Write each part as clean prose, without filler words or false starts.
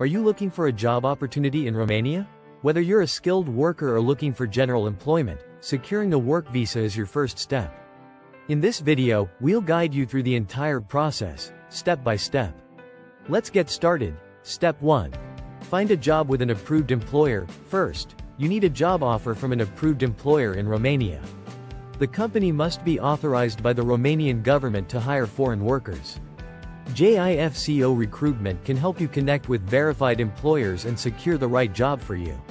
Are you looking for a job opportunity in Romania? Whether you're a skilled worker or looking for general employment, securing a work visa is your first step. In this video, we'll guide you through the entire process, step by step. Let's get started. Step 1. Find a job with an approved employer. First, you need a job offer from an approved employer in Romania. The company must be authorized by the Romanian government to hire foreign workers. JIFCO Recruitment can help you connect with verified employers and secure the right job for you.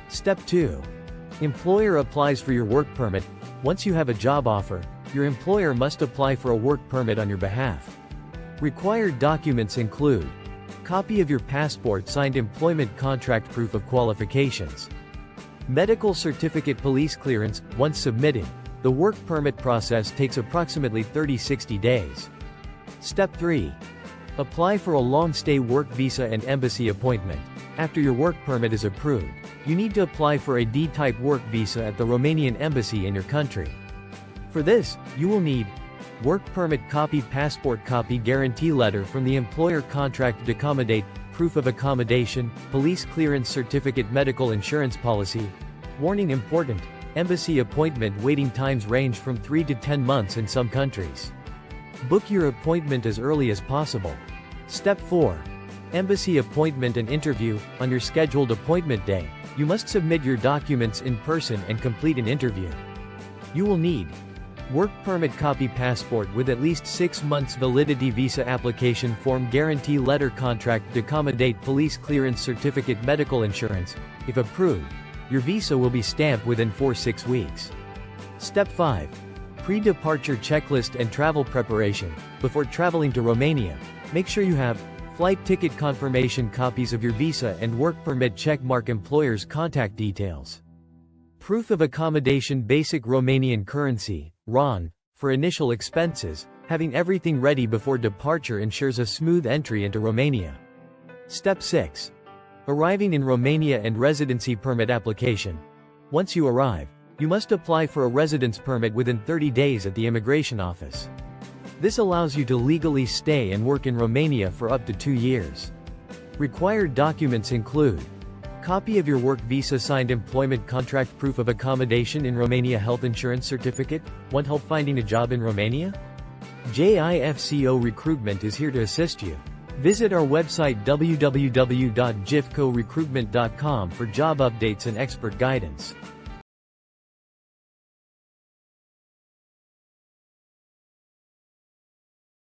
Step 2. Employer applies for your work permit. Once you have a job offer, your employer must apply for a work permit on your behalf. Required documents include copy of your passport, signed employment contract, proof of qualifications, medical certificate, police clearance. Once submitted, the work permit process takes approximately 30-60 days. Step 3. Apply for a long-stay work visa and embassy appointment. After your work permit is approved, you need to apply for a D-type work visa at the Romanian embassy in your country. For this, you will need work permit copy, passport copy, guarantee letter from the employer, contract to accommodate, proof of accommodation, police clearance certificate, medical insurance policy. Warning: important. Embassy appointment waiting times range from 3 to 10 months in some countries. Book your appointment as early as possible. Step 4. Embassy appointment and interview. On your scheduled appointment day, you must submit your documents in person and complete an interview. You will need work permit copy, passport with at least 6 months validity, visa application form, guarantee letter, contract to accommodate, police clearance certificate, medical insurance. If approved, your visa will be stamped within 4-6 weeks. Step 5. Pre-departure checklist and travel preparation. Before traveling to Romania, make sure you have flight ticket confirmation, copies of your visa and work permit, checkmark employer's contact details, proof of accommodation, basic Romanian currency, RON, for initial expenses. Having everything ready before departure ensures a smooth entry into Romania. Step 6. Arriving in Romania and residency permit application. Once you arrive, you must apply for a residence permit within 30 days at the immigration office. This allows you to legally stay and work in Romania for up to 2 years. Required documents include copy of your work visa, signed employment contract, proof of accommodation in Romania, health insurance certificate. Want help finding a job in Romania? JIFCO Recruitment is here to assist you. Visit our website www.jifcorecruitment.com for job updates and expert guidance.